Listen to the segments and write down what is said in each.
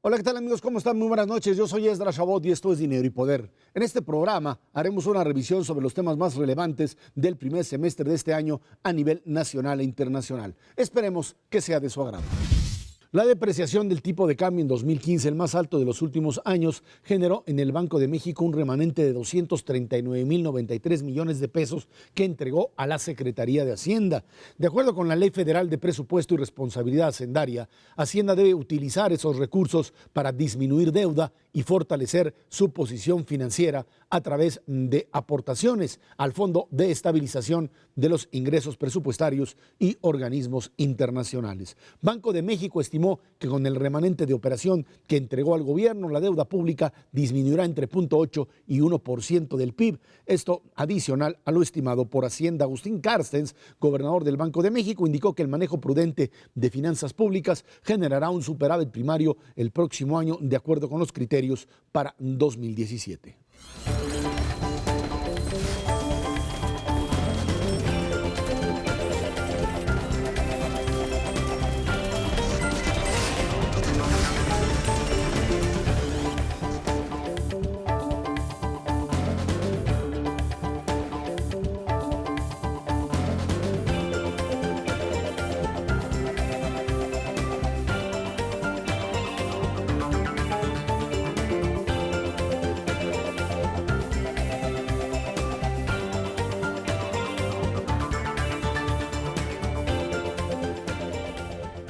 Hola, ¿qué tal amigos? ¿Cómo están? Muy buenas noches. Yo soy Esdras Chabot y esto es Dinero y Poder. En este programa haremos una revisión sobre los temas más relevantes del primer semestre de este año a nivel nacional e internacional. Esperemos que sea de su agrado. La depreciación del tipo de cambio en 2015, el más alto de los últimos años, generó en el Banco de México un remanente de 239.093 millones de pesos que entregó a la Secretaría de Hacienda. De acuerdo con la Ley Federal de Presupuesto y Responsabilidad Hacendaria, Hacienda debe utilizar esos recursos para disminuir deuda y fortalecer su posición financiera a través de aportaciones al Fondo de Estabilización de los Ingresos Presupuestarios y organismos internacionales. Banco de México estimó que con el remanente de operación que entregó al gobierno, la deuda pública disminuirá entre 0.8 y 1% del PIB. Esto adicional a lo estimado por Hacienda. Agustín Carstens, gobernador del Banco de México, indicó que el manejo prudente de finanzas públicas generará un superávit primario el próximo año de acuerdo con los criterios para 2017.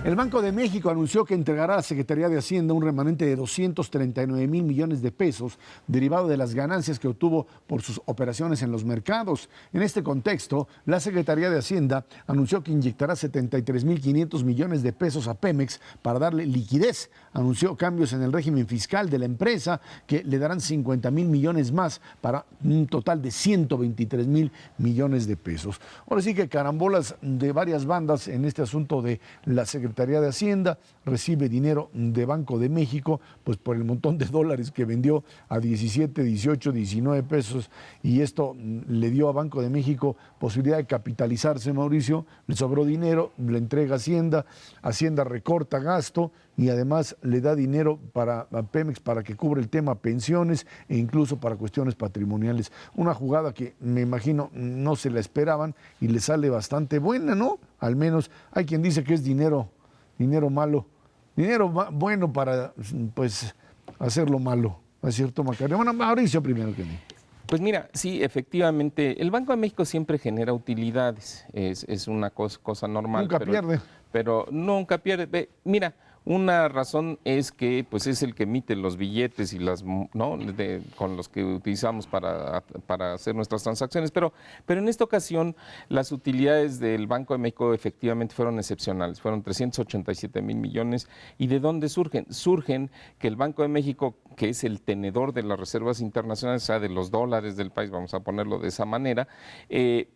El Banco de México anunció que entregará a la Secretaría de Hacienda un remanente de 239.000 millones de pesos derivado de las ganancias que obtuvo por sus operaciones en los mercados. En este contexto, la Secretaría de Hacienda anunció que inyectará 73.500 millones de pesos a Pemex para darle liquidez. Anunció cambios en el régimen fiscal de la empresa que le darán 50.000 millones más para un total de 123.000 millones de pesos. Ahora sí que carambolas de varias bandas en este asunto de la Secretaría de Hacienda. Recibe dinero de Banco de México, pues por el montón de dólares que vendió a 17, 18, 19 pesos, y esto le dio a Banco de México posibilidad de capitalizarse, Mauricio. Le sobró dinero, le entrega a Hacienda, Hacienda recorta gasto y además le da dinero a Pemex para que cubra el tema pensiones e incluso para cuestiones patrimoniales. Una jugada que me imagino no se la esperaban y le sale bastante buena, ¿no? Al menos hay quien dice que es dinero malo, bueno para pues hacerlo malo, ¿no es cierto, Macario? Bueno, Mauricio primero que mí. Pues mira, sí, efectivamente, el Banco de México siempre genera utilidades, es una cosa normal. Nunca pierde. Pero nunca pierde. Mira, una razón es que pues es el que emite los billetes y las, ¿no? Con los que utilizamos para hacer nuestras transacciones, pero en esta ocasión las utilidades del Banco de México efectivamente fueron excepcionales, fueron 387.000 millones. ¿Y de dónde surgen? Surgen que el Banco de México, que es el tenedor de las reservas internacionales, o sea, de los dólares del país, vamos a ponerlo de esa manera,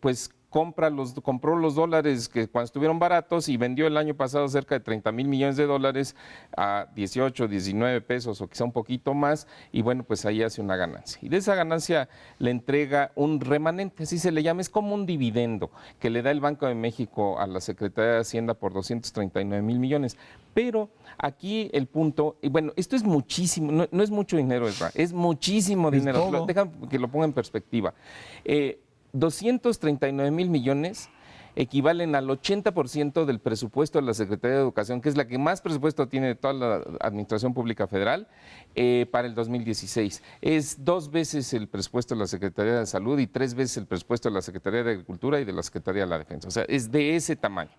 pues compró los dólares que cuando estuvieron baratos y vendió el año pasado cerca de 30.000 millones de dólares a 18, 19 pesos o quizá un poquito más, y bueno, pues ahí hace una ganancia. Y de esa ganancia le entrega un remanente, así se le llama, es como un dividendo que le da el Banco de México a la Secretaría de Hacienda por 239.000 millones. Pero aquí el punto, y bueno, esto es muchísimo, no es mucho dinero, es muchísimo dinero. Déjame que lo ponga en perspectiva. 239.000 millones equivalen al 80% del presupuesto de la Secretaría de Educación, que es la que más presupuesto tiene de toda la Administración Pública Federal, para el 2016. Es 2 veces el presupuesto de la Secretaría de Salud y 3 veces el presupuesto de la Secretaría de Agricultura y de la Secretaría de la Defensa. O sea, es de ese tamaño.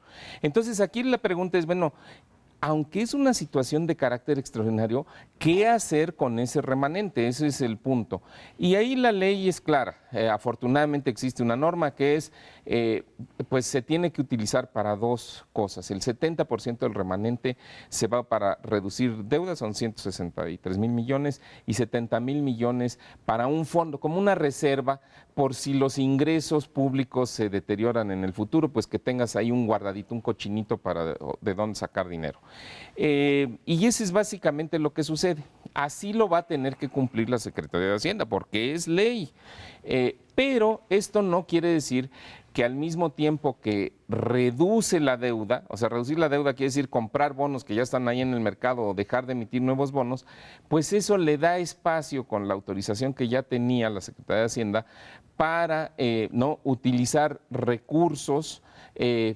Entonces, aquí la pregunta es, bueno, aunque es una situación de carácter extraordinario, ¿qué hacer con ese remanente? Ese es el punto. Y ahí la ley es clara. Afortunadamente existe una norma que es, pues se tiene que utilizar para 2 cosas. El 70% del remanente se va para reducir deudas, son 163.000 millones, y 70.000 millones para un fondo, como una reserva, por si los ingresos públicos se deterioran en el futuro, pues que tengas ahí un guardadito, un cochinito para de dónde sacar dinero. Y ese es básicamente lo que sucede. Así lo va a tener que cumplir la Secretaría de Hacienda, porque es ley. Pero esto no quiere decir que al mismo tiempo que reduce la deuda, o sea, reducir la deuda quiere decir comprar bonos que ya están ahí en el mercado o dejar de emitir nuevos bonos, pues eso le da espacio con la autorización que ya tenía la Secretaría de Hacienda para no utilizar recursos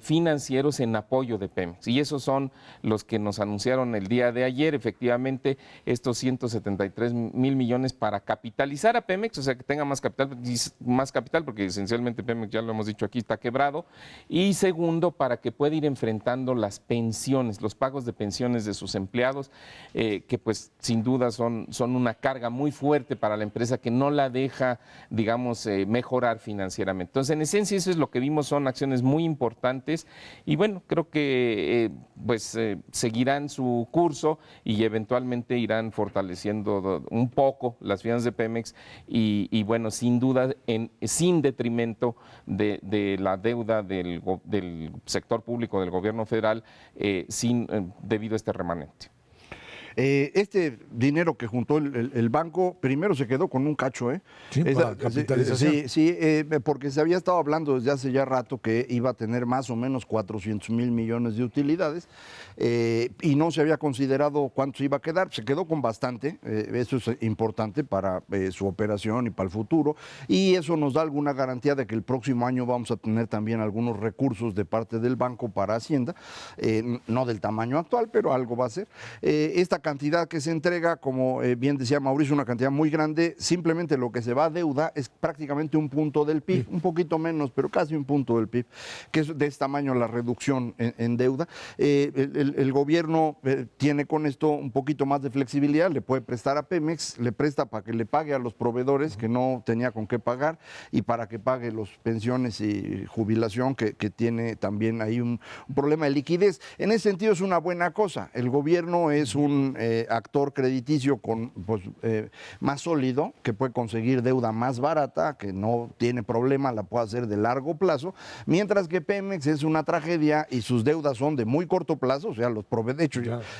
financieros en apoyo de Pemex. Y esos son los que nos anunciaron el día de ayer, efectivamente, estos 173,000 millones para capitalizar a Pemex, o sea, que tenga más capital, porque esencialmente Pemex, ya lo hemos dicho aquí, está quebrado. Y segundo, para que pueda ir enfrentando las pensiones, los pagos de pensiones de sus empleados, que pues sin duda son una carga muy fuerte para la empresa que no la deja, digamos, mejorar financieramente. Entonces, en esencia, eso es lo que vimos, son acciones muy importantes y bueno, creo que seguirán su curso y eventualmente irán fortaleciendo un poco las finanzas de Pemex y bueno, sin duda, sin detrimento de la deuda del sector público del gobierno federal debido a este remanente. Este dinero que juntó el banco, primero se quedó con un cacho, ¿eh? Sí, para capitalización. Sí, porque se había estado hablando desde hace ya rato que iba a tener más o menos 400,000 millones de utilidades y no se había considerado cuánto iba a quedar. Se quedó con bastante, eso es importante para su operación y para el futuro, y eso nos da alguna garantía de que el próximo año vamos a tener también algunos recursos de parte del banco para Hacienda, no del tamaño actual, pero algo va a ser. Esta cantidad que se entrega, como bien decía Mauricio, una cantidad muy grande, simplemente lo que se va a deuda es prácticamente un punto del PIB, un poquito menos, pero casi un punto del PIB, que es de este tamaño la reducción en deuda. El gobierno tiene con esto un poquito más de flexibilidad, le puede prestar a Pemex, le presta para que le pague a los proveedores que no tenía con qué pagar y para que pague los pensiones y jubilación que tiene también ahí un problema de liquidez. En ese sentido es una buena cosa. El gobierno es un actor crediticio más sólido, que puede conseguir deuda más barata, que no tiene problema, la puede hacer de largo plazo, mientras que Pemex es una tragedia y sus deudas son de muy corto plazo, o sea, los proveedores,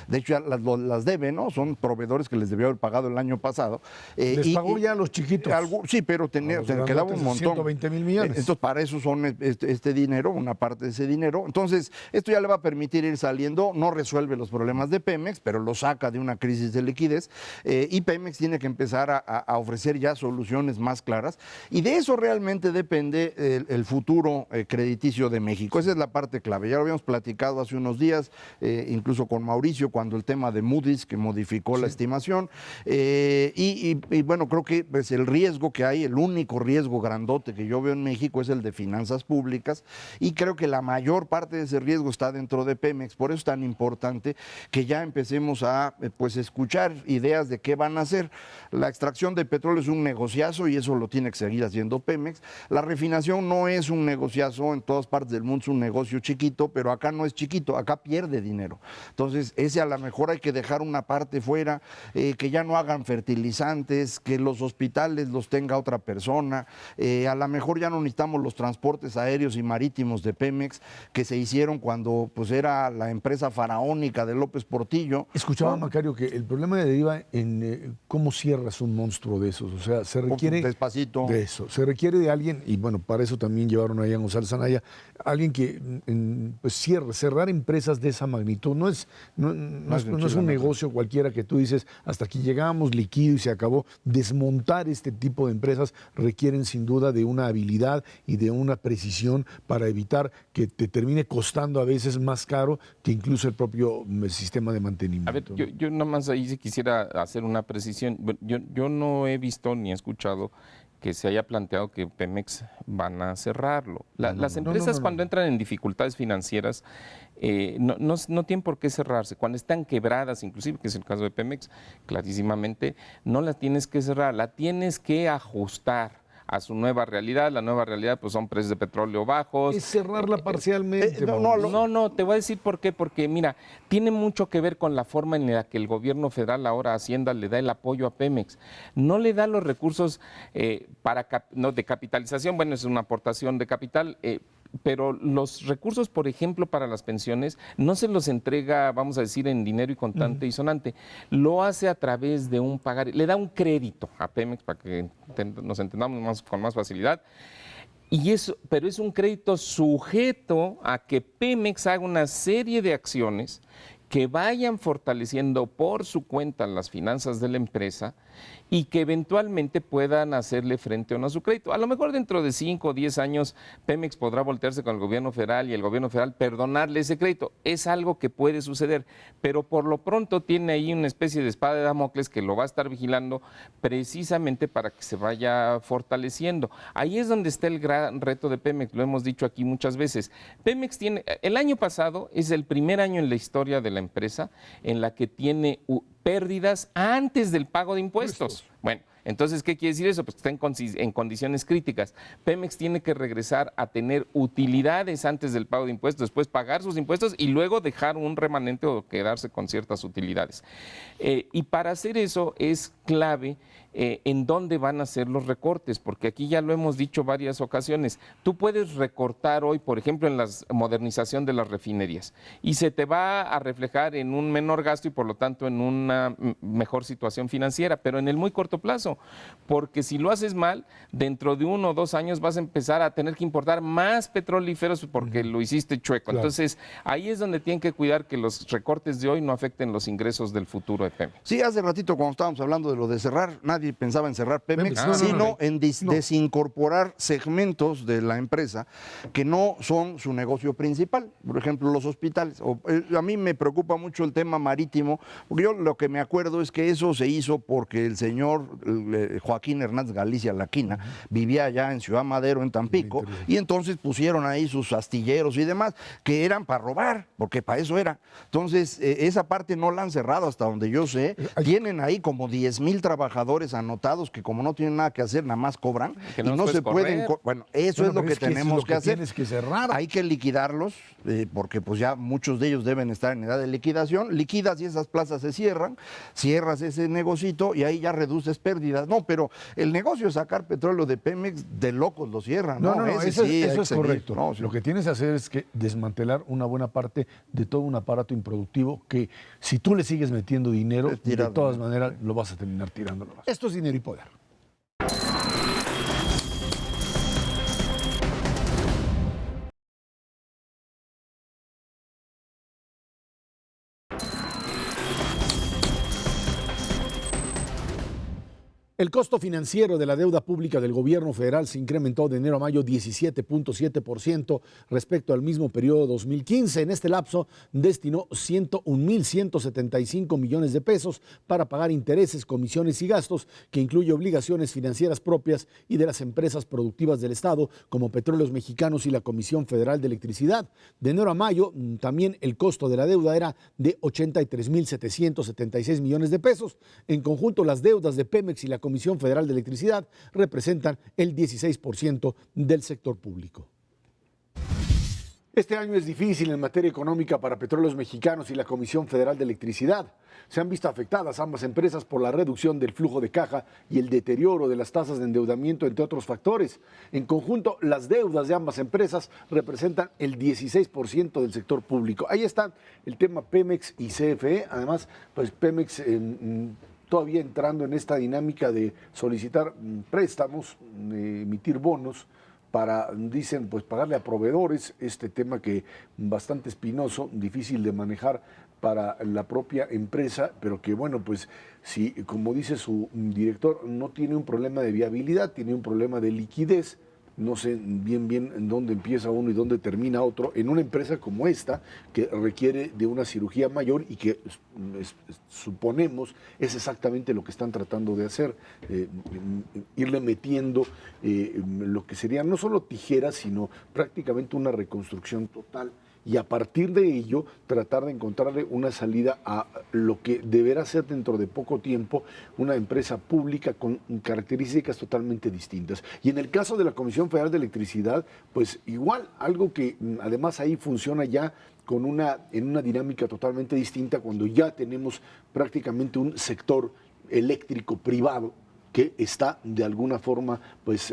de hecho ya las debe, ¿no? Son proveedores que les debió haber pagado el año pasado. Les pagó ya a los chiquitos. Sí, pero quedaba un montón. 120,000 millones. Entonces, para eso son este dinero, una parte de ese dinero. Entonces, esto ya le va a permitir ir saliendo, no resuelve los problemas de Pemex, pero lo saca de una crisis de liquidez y Pemex tiene que empezar a ofrecer ya soluciones más claras y de eso realmente depende el futuro crediticio de México. Esa es la parte clave. Ya lo habíamos platicado hace unos días, incluso con Mauricio, cuando el tema de Moody's que modificó la estimación y bueno, creo que pues, el riesgo que hay, el único riesgo grandote que yo veo en México es el de finanzas públicas y creo que la mayor parte de ese riesgo está dentro de Pemex. Por eso es tan importante que ya empecemos a pues escuchar ideas de qué van a hacer. La extracción de petróleo es un negociazo y eso lo tiene que seguir haciendo Pemex. La refinación no es un negociazo, en todas partes del mundo es un negocio chiquito, pero acá no es chiquito, acá pierde dinero. Entonces, ese a lo mejor hay que dejar una parte fuera, que ya no hagan fertilizantes, que los hospitales los tenga otra persona, a lo mejor ya no necesitamos los transportes aéreos y marítimos de Pemex que se hicieron cuando pues era la empresa faraónica de López Portillo. Escuchaba, Macario, que el problema deriva en cómo cierras un monstruo de esos. O sea, se requiere despacito de eso. Se requiere de alguien, y bueno, para eso también llevaron ahí a González Anaya, alguien que pues cerrar empresas de esa magnitud. No es un negocio cualquiera que tú dices, hasta aquí llegamos, liquido y se acabó. Desmontar este tipo de empresas requieren sin duda de una habilidad y de una precisión para evitar que te termine costando a veces más caro que incluso el propio sistema de mantenimiento. A ver, yo nada más ahí sí quisiera hacer una precisión. Yo no he visto ni he escuchado que se haya planteado que Pemex van a cerrarlo. Las empresas cuando entran en dificultades financieras no tienen por qué cerrarse. Cuando están quebradas, inclusive, que es el caso de Pemex, clarísimamente, no la tienes que cerrar, la tienes que ajustar a su nueva realidad. La nueva realidad pues son precios de petróleo bajos. Es cerrarla parcialmente. No, te voy a decir por qué, porque mira, tiene mucho que ver con la forma en la que el gobierno federal, ahora Hacienda, le da el apoyo a Pemex. No le da los recursos de capitalización, bueno, es una aportación de capital, pero los recursos, por ejemplo, para las pensiones, no se los entrega, vamos a decir, en dinero y contante y sonante. Lo hace a través de un pagar, le da un crédito a Pemex para que nos entendamos con más facilidad. Pero es un crédito sujeto a que Pemex haga una serie de acciones que vayan fortaleciendo por su cuenta las finanzas de la empresa y que eventualmente puedan hacerle frente o no a su crédito. A lo mejor dentro de 5 o 10 años Pemex podrá voltearse con el gobierno federal y el gobierno federal perdonarle ese crédito. Es algo que puede suceder, pero por lo pronto tiene ahí una especie de espada de Damocles que lo va a estar vigilando precisamente para que se vaya fortaleciendo. Ahí es donde está el gran reto de Pemex, lo hemos dicho aquí muchas veces. Pemex tiene, el año pasado es el primer año en la historia de la empresa en la que tiene pérdidas antes del pago de impuestos. Bueno, entonces, ¿qué quiere decir eso? Pues que está en condiciones críticas. Pemex tiene que regresar a tener utilidades antes del pago de impuestos, después pagar sus impuestos y luego dejar un remanente o quedarse con ciertas utilidades. Y para hacer eso es clave en dónde van a ser los recortes, porque aquí ya lo hemos dicho varias ocasiones. Tú puedes recortar hoy, por ejemplo, en la modernización de las refinerías y se te va a reflejar en un menor gasto y por lo tanto en una mejor situación financiera, pero en el muy corto plazo, porque si lo haces mal, dentro de 1 o 2 años vas a empezar a tener que importar más petrolíferos porque lo hiciste chueco. Claro. Entonces, ahí es donde tienen que cuidar que los recortes de hoy no afecten los ingresos del futuro de Pemex. Sí, hace ratito cuando estábamos hablando de lo de cerrar, nadie pensaba en cerrar Pemex, sino en desincorporar segmentos de la empresa que no son su negocio principal. Por ejemplo, los hospitales. A mí me preocupa mucho el tema marítimo, porque yo lo que me acuerdo es que eso se hizo porque el señor Joaquín Hernández Galicia Laquina vivía allá en Ciudad Madero, en Tampico, y entonces pusieron ahí sus astilleros y demás, que eran para robar, porque para eso era. Entonces, esa parte no la han cerrado hasta donde yo sé. Tienen ahí como 10,000 trabajadores anotados que como no tienen nada que hacer, nada más cobran y no se pueden. Bueno, eso es lo que tenemos que hacer. Tienes que cerrar. Hay que liquidarlos, porque pues ya muchos de ellos deben estar en edad de liquidación. Liquidas y esas plazas se cierran, cierras ese negocito y ahí ya reduces pérdidas. No, pero el negocio de sacar petróleo de Pemex, de locos lo cierran. No, eso es correcto. No, sí. Lo que tienes que hacer es que desmantelar una buena parte de todo un aparato improductivo que si tú le sigues metiendo dinero, de todas maneras lo vas a terminar tirándolo. Esto es Dinero y Poder. El costo financiero de la deuda pública del gobierno federal se incrementó de enero a mayo 17.7% respecto al mismo periodo de 2015. En este lapso destinó 101.175 millones de pesos para pagar intereses, comisiones y gastos, que incluye obligaciones financieras propias y de las empresas productivas del Estado, como Petróleos Mexicanos y la Comisión Federal de Electricidad. De enero a mayo, también el costo de la deuda era de 83.776 millones de pesos. En conjunto, las deudas de Pemex y la Comisión Federal de Electricidad representan el 16% del sector público. Este año es difícil en materia económica para Petróleos Mexicanos y la Comisión Federal de Electricidad. Se han visto afectadas ambas empresas por la reducción del flujo de caja y el deterioro de las tasas de endeudamiento, entre otros factores. En conjunto, las deudas de ambas empresas representan el 16% del sector público. Ahí está el tema Pemex y CFE. Además, pues Pemex todavía entrando en esta dinámica de solicitar préstamos, emitir bonos para, dicen, pues pagarle a proveedores, este tema que bastante espinoso, difícil de manejar para la propia empresa, pero que bueno, pues si, como dice su director, no tiene un problema de viabilidad, tiene un problema de liquidez. No sé bien en dónde empieza uno y dónde termina otro, en una empresa como esta, que requiere de una cirugía mayor y que suponemos es exactamente lo que están tratando de hacer, irle metiendo lo que sería no solo tijeras, sino prácticamente una reconstrucción total. Y a partir de ello tratar de encontrarle una salida a lo que deberá ser dentro de poco tiempo una empresa pública con características totalmente distintas. Y en el caso de la Comisión Federal de Electricidad, pues igual, algo que además ahí funciona ya en una dinámica totalmente distinta, cuando ya tenemos prácticamente un sector eléctrico privado que está de alguna forma pues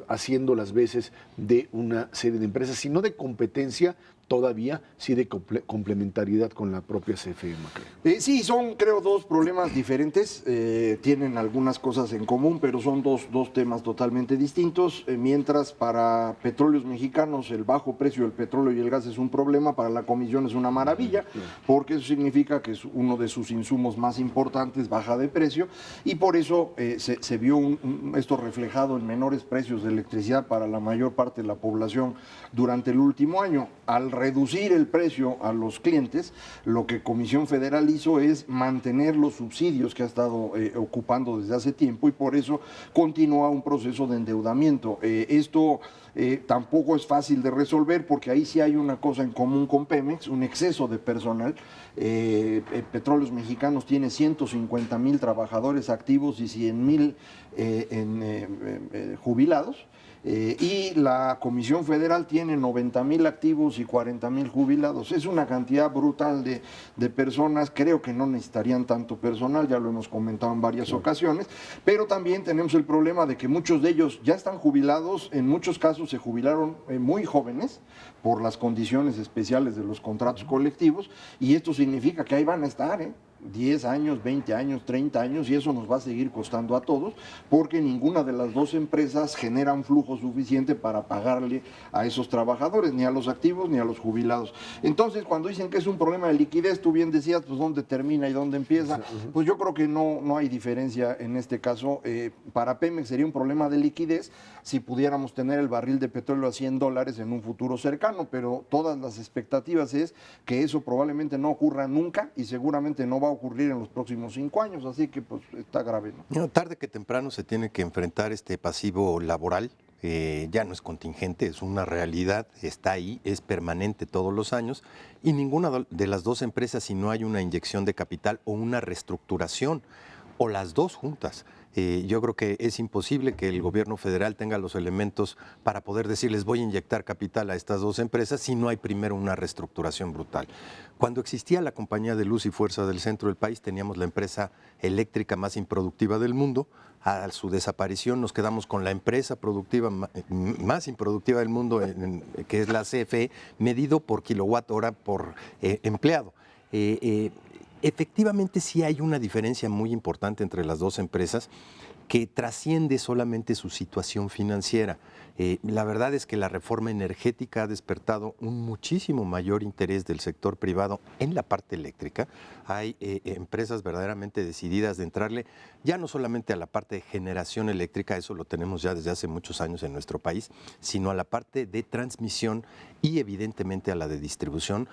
haciendo las veces de una serie de empresas, sino de competencia todavía, sí de complementariedad con la propia CFE, Maclay. Sí, son creo dos problemas diferentes, tienen algunas cosas en común, pero son dos temas totalmente distintos. Mientras para Petróleos Mexicanos el bajo precio del petróleo y el gas es un problema, para la Comisión es una maravilla, porque eso significa que uno de sus insumos más importantes baja de precio, y por eso se vio esto reflejado en menores precios de electricidad para la mayor parte de la población durante el último año. Al reducir el precio a los clientes, lo que Comisión Federal hizo es mantener los subsidios que ha estado ocupando desde hace tiempo, y por eso continúa un proceso de endeudamiento. Esto tampoco es fácil de resolver, porque ahí sí hay una cosa en común con Pemex, un exceso de personal. Petróleos Mexicanos tiene 150,000 trabajadores activos y 100,000 jubilados. Y la Comisión Federal tiene 90,000 activos y 40,000 jubilados. Es una cantidad brutal de personas. Creo que no necesitarían tanto personal, ya lo hemos comentado en varias ocasiones, pero también tenemos el problema de que muchos de ellos ya están jubilados, en muchos casos se jubilaron muy jóvenes por las condiciones especiales de los contratos colectivos, y esto significa que ahí van a estar, 10 años, 20 años, 30 años, y eso nos va a seguir costando a todos, porque ninguna de las dos empresas genera un flujo suficiente para pagarle a esos trabajadores, ni a los activos ni a los jubilados. Entonces, cuando dicen que es un problema de liquidez, tú bien decías, pues dónde termina y dónde empieza. Pues yo creo que no hay diferencia en este caso. Para Pemex sería un problema de liquidez si pudiéramos tener el barril de petróleo a $100 en un futuro cercano, pero todas las expectativas es que eso probablemente no ocurra nunca, y seguramente no va a ocurrir en los próximos 5 años, así que pues está grave, ¿no? Tarde que temprano se tiene que enfrentar este pasivo laboral, ya no es contingente, es una realidad, está ahí, es permanente todos los años, y ninguna de las dos empresas, si no hay una inyección de capital o una reestructuración, o las dos juntas. Yo creo que es imposible que el gobierno federal tenga los elementos para poder decirles voy a inyectar capital a estas dos empresas si no hay primero una reestructuración brutal. Cuando existía la Compañía de Luz y Fuerza del centro del país, teníamos la empresa eléctrica más improductiva del mundo. A su desaparición nos quedamos con la empresa productiva más improductiva del mundo, que es la CFE, medido por kilowatt hora por empleado. Efectivamente sí hay una diferencia muy importante entre las dos empresas que trasciende solamente su situación financiera. La verdad es que la reforma energética ha despertado un muchísimo mayor interés del sector privado en la parte eléctrica. Hay empresas verdaderamente decididas de entrarle ya no solamente a la parte de generación eléctrica, eso lo tenemos ya desde hace muchos años en nuestro país, sino a la parte de transmisión y evidentemente a la de distribución,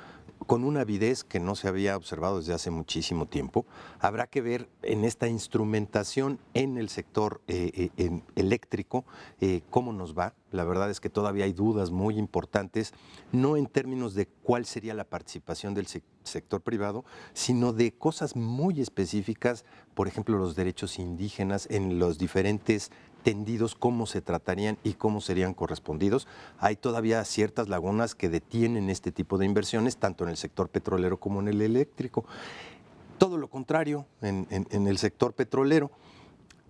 con una avidez que no se había observado desde hace muchísimo tiempo. Habrá que ver en esta instrumentación en el sector eléctrico cómo nos va. La verdad es que todavía hay dudas muy importantes, no en términos de cuál sería la participación del sector privado, sino de cosas muy específicas, por ejemplo, los derechos indígenas en los diferentes tendidos, cómo se tratarían y cómo serían correspondidos. Hay todavía ciertas lagunas que detienen este tipo de inversiones, tanto en el sector petrolero como en el eléctrico. Todo lo contrario en el sector petrolero.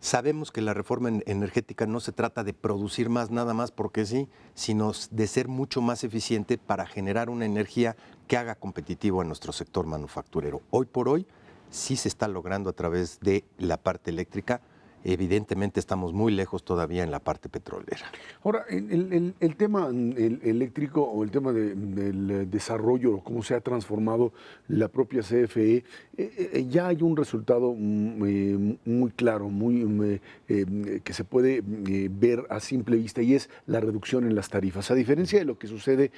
Sabemos que la reforma energética no se trata de producir más nada más porque sí, sino de ser mucho más eficiente para generar una energía que haga competitivo a nuestro sector manufacturero. Hoy por hoy sí se está logrando a través de la parte eléctrica. Evidentemente estamos muy lejos todavía en la parte petrolera. Ahora, el tema eléctrico o el tema del desarrollo, cómo se ha transformado la propia CFE, ya hay un resultado muy claro, que se puede ver a simple vista, y es la reducción en las tarifas. A diferencia de lo que sucede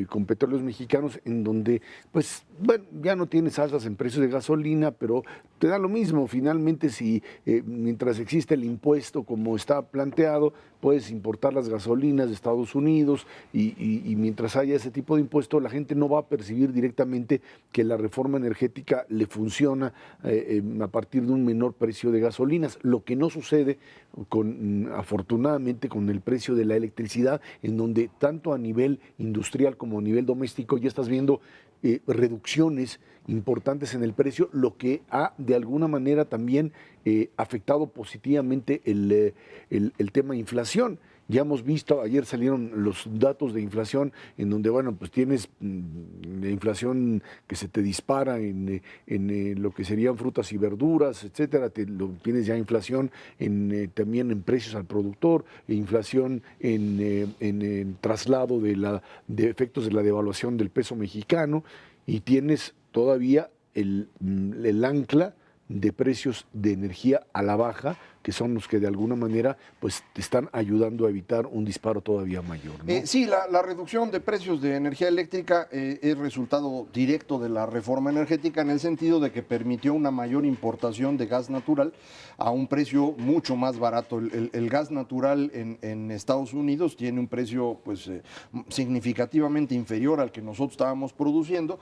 con Petróleos Mexicanos, en donde pues bueno, ya no tienes alzas en precios de gasolina, pero te da lo mismo. Finalmente, si mientras existe el impuesto como está planteado, puedes importar las gasolinas de Estados Unidos y mientras haya ese tipo de impuesto, la gente no va a percibir directamente que la reforma energética le funciona a partir de un menor precio de gasolinas. Lo que no sucede afortunadamente con el precio de la electricidad, en donde tanto a nivel industrial como a nivel doméstico ya estás viendo reducciones importantes en el precio, lo que ha de alguna manera también afectado positivamente el tema de inflación. Ya hemos visto, ayer salieron los datos de inflación en donde, bueno, pues tienes inflación que se te dispara en lo que serían frutas y verduras, etcétera. Tienes ya inflación también en precios al productor, inflación en traslado de efectos de la devaluación del peso mexicano, y tienes todavía el ancla de precios de energía a la baja, que son los que de alguna manera pues te están ayudando a evitar un disparo todavía mayor, ¿no? Sí, la reducción de precios de energía eléctrica es resultado directo de la reforma energética, en el sentido de que permitió una mayor importación de gas natural a un precio mucho más barato. El gas natural en Estados Unidos tiene un precio pues significativamente inferior al que nosotros estábamos produciendo.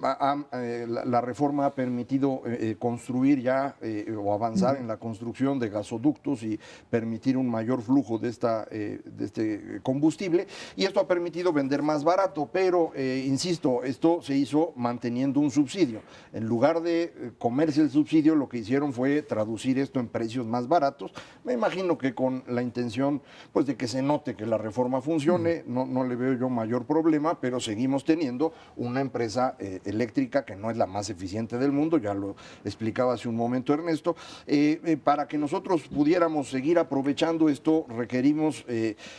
La reforma ha permitido construir ya o avanzar en la construcción de gasoductos y permitir un mayor flujo de este combustible, y esto ha permitido vender más barato, pero insisto, esto se hizo manteniendo un subsidio. En lugar de comerse el subsidio, lo que hicieron fue traducir esto en precios más baratos. Me imagino que con la intención pues de que se note que la reforma funcione. No le veo yo mayor problema, pero seguimos teniendo una empresa eléctrica que no es la más eficiente del mundo, ya lo explicaba hace un momento Ernesto. Para que nosotros pudiéramos seguir aprovechando esto, requerimos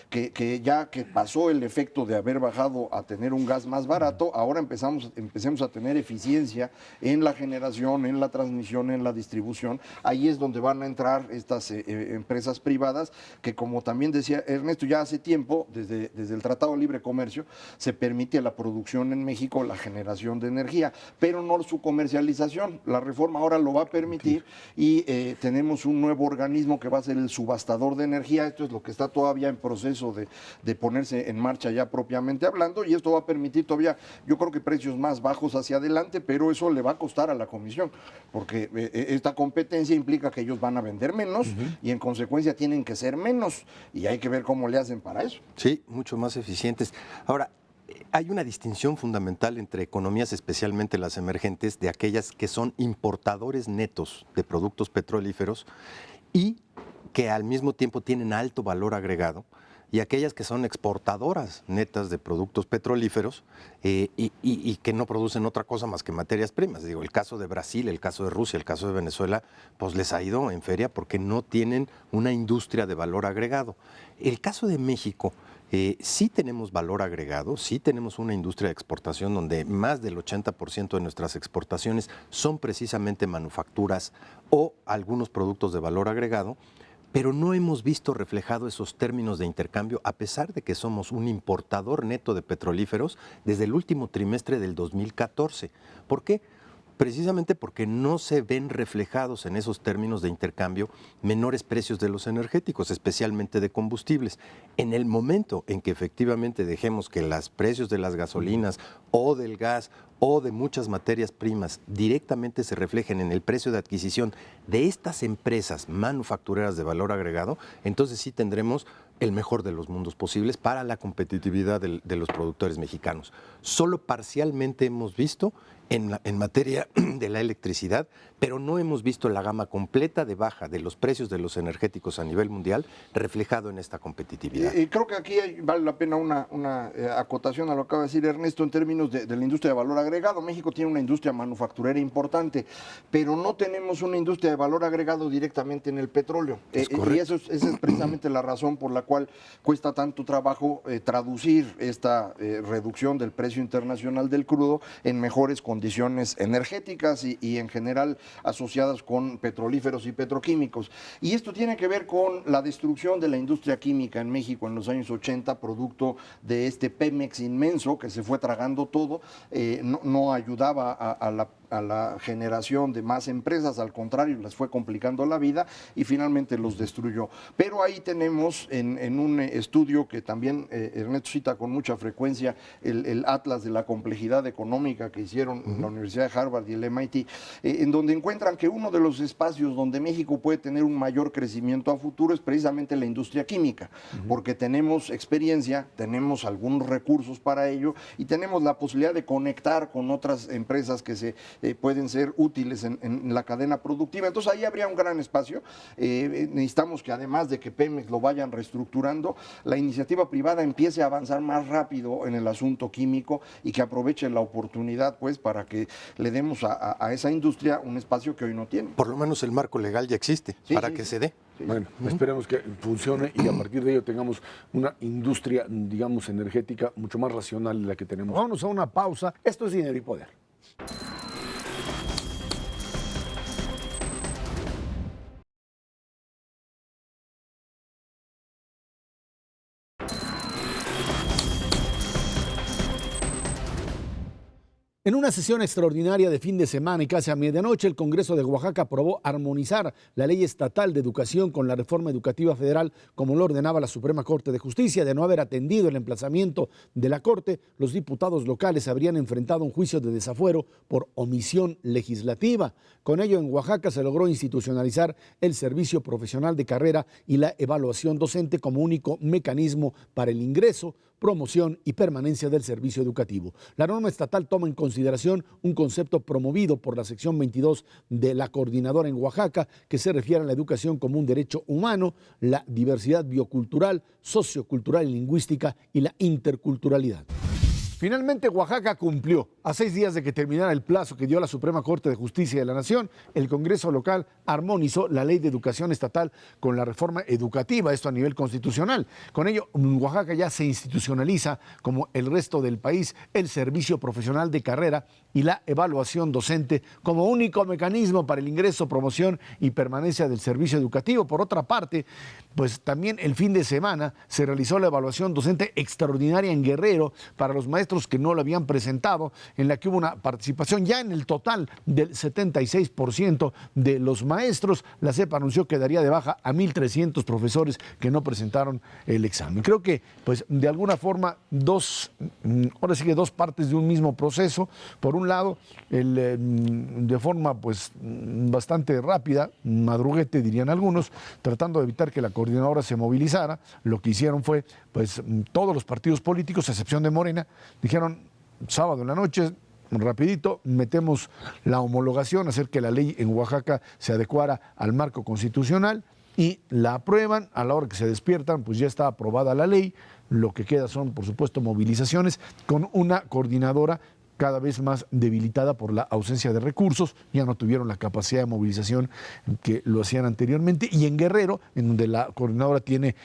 que ya que pasó el efecto de haber bajado a tener un gas más barato, ahora empecemos a tener eficiencia en la generación, en la transmisión, en la distribución. Ahí es donde van a entrar estas empresas privadas que, como también decía Ernesto, ya hace tiempo, desde el Tratado de Libre Comercio, se permite la producción en México, la generación de energía, pero no su comercialización. La reforma ahora lo va a permitir, y tenemos un nuevo organismo que va a ser el subastador de energía. Esto es lo que está todavía en proceso de ponerse en marcha ya propiamente hablando, y esto va a permitir todavía, yo creo que precios más bajos hacia adelante, pero eso le va a costar a la Comisión, porque esta competencia implica que ellos van a vender menos y en consecuencia tienen que ser menos, y hay que ver cómo le hacen para eso. Sí, mucho más eficientes. Ahora, hay una distinción fundamental entre economías, especialmente las emergentes, de aquellas que son importadores netos de productos petrolíferos y que al mismo tiempo tienen alto valor agregado, y aquellas que son exportadoras netas de productos petrolíferos y que no producen otra cosa más que materias primas. Digo, el caso de Brasil, el caso de Rusia, el caso de Venezuela, pues les ha ido en feria porque no tienen una industria de valor agregado. El caso de México, sí tenemos valor agregado, sí tenemos una industria de exportación donde más del 80% de nuestras exportaciones son precisamente manufacturas o algunos productos de valor agregado, pero no hemos visto reflejado esos términos de intercambio, a pesar de que somos un importador neto de petrolíferos desde el último trimestre del 2014. ¿Por qué? Precisamente porque no se ven reflejados en esos términos de intercambio menores precios de los energéticos, especialmente de combustibles. En el momento en que efectivamente dejemos que los precios de las gasolinas o del gas o de muchas materias primas directamente se reflejen en el precio de adquisición de estas empresas manufactureras de valor agregado, entonces sí tendremos el mejor de los mundos posibles para la competitividad de los productores mexicanos. Solo parcialmente hemos visto en materia de la electricidad, pero no hemos visto la gama completa de baja de los precios de los energéticos a nivel mundial reflejado en esta competitividad. Creo que aquí vale la pena una acotación a lo que acaba de decir Ernesto en términos de la industria de valor agregado. México tiene una industria manufacturera importante, pero no tenemos una industria de valor agregado directamente en el petróleo. Y esa es precisamente la razón por la cual cuesta tanto trabajo traducir esta reducción del precio internacional del crudo en mejores condiciones energéticas y en general asociadas con petrolíferos y petroquímicos. Y esto tiene que ver con la destrucción de la industria química en México en los años 80, producto de este Pemex inmenso que se fue tragando todo, no ayudaba a la a la generación de más empresas, al contrario, les fue complicando la vida y finalmente los destruyó. Pero ahí tenemos en un estudio que también Ernesto cita con mucha frecuencia, el Atlas de la Complejidad Económica que hicieron la Universidad de Harvard y el MIT, en donde encuentran que uno de los espacios donde México puede tener un mayor crecimiento a futuro es precisamente la industria química, porque tenemos experiencia, tenemos algunos recursos para ello y tenemos la posibilidad de conectar con otras empresas que se pueden ser útiles en la cadena productiva. Entonces ahí habría un gran espacio. Necesitamos que además de que Pemex lo vayan reestructurando, la iniciativa privada empiece a avanzar más rápido en el asunto químico y que aproveche la oportunidad pues para que le demos a esa industria un espacio que hoy no tiene. Por lo menos el marco legal ya existe para que se dé. Bueno, esperemos que funcione y a partir de ello tengamos una industria, digamos, energética mucho más racional de la que tenemos. Vámonos a una pausa. Esto es Dinero y Poder. En una sesión extraordinaria de fin de semana y casi a medianoche, el Congreso de Oaxaca aprobó armonizar la ley estatal de educación con la reforma educativa federal, como lo ordenaba la Suprema Corte de Justicia. De no haber atendido el emplazamiento de la Corte, los diputados locales habrían enfrentado un juicio de desafuero por omisión legislativa. Con ello, en Oaxaca se logró institucionalizar el servicio profesional de carrera y la evaluación docente como único mecanismo para el ingreso, promoción y permanencia del servicio educativo. La norma estatal toma en consideración un concepto promovido por la sección 22 de la Coordinadora en Oaxaca, que se refiere a la educación como un derecho humano, la diversidad biocultural, sociocultural y lingüística y la interculturalidad. Finalmente, Oaxaca cumplió. A 6 días de que terminara el plazo que dio la Suprema Corte de Justicia de la Nación, el Congreso local armonizó la Ley de Educación Estatal con la reforma educativa, esto a nivel constitucional. Con ello, Oaxaca ya se institucionaliza, como el resto del país, el servicio profesional de carrera y la evaluación docente como único mecanismo para el ingreso, promoción y permanencia del servicio educativo. Por otra parte, pues también el fin de semana se realizó la evaluación docente extraordinaria en Guerrero para los maestros que no lo habían presentado, en la que hubo una participación ya en el total del 76% de los maestros. La CEP anunció que daría de baja a 1,300 profesores que no presentaron el examen. Creo que, pues, de alguna forma, ahora sí que dos partes de un mismo proceso. Por un lado, de forma, pues, bastante rápida, madruguete dirían algunos, tratando de evitar que la coordinadora se movilizara. Lo que hicieron fue, pues, todos los partidos políticos, a excepción de Morena, dijeron sábado en la noche, rapidito, metemos la homologación, hacer que la ley en Oaxaca se adecuara al marco constitucional y la aprueban. A la hora que se despiertan, pues ya está aprobada la ley. Lo que queda son, por supuesto, movilizaciones con una coordinadora cada vez más debilitada por la ausencia de recursos. Ya no tuvieron la capacidad de movilización que lo hacían anteriormente. Y en Guerrero, en donde la coordinadora tiene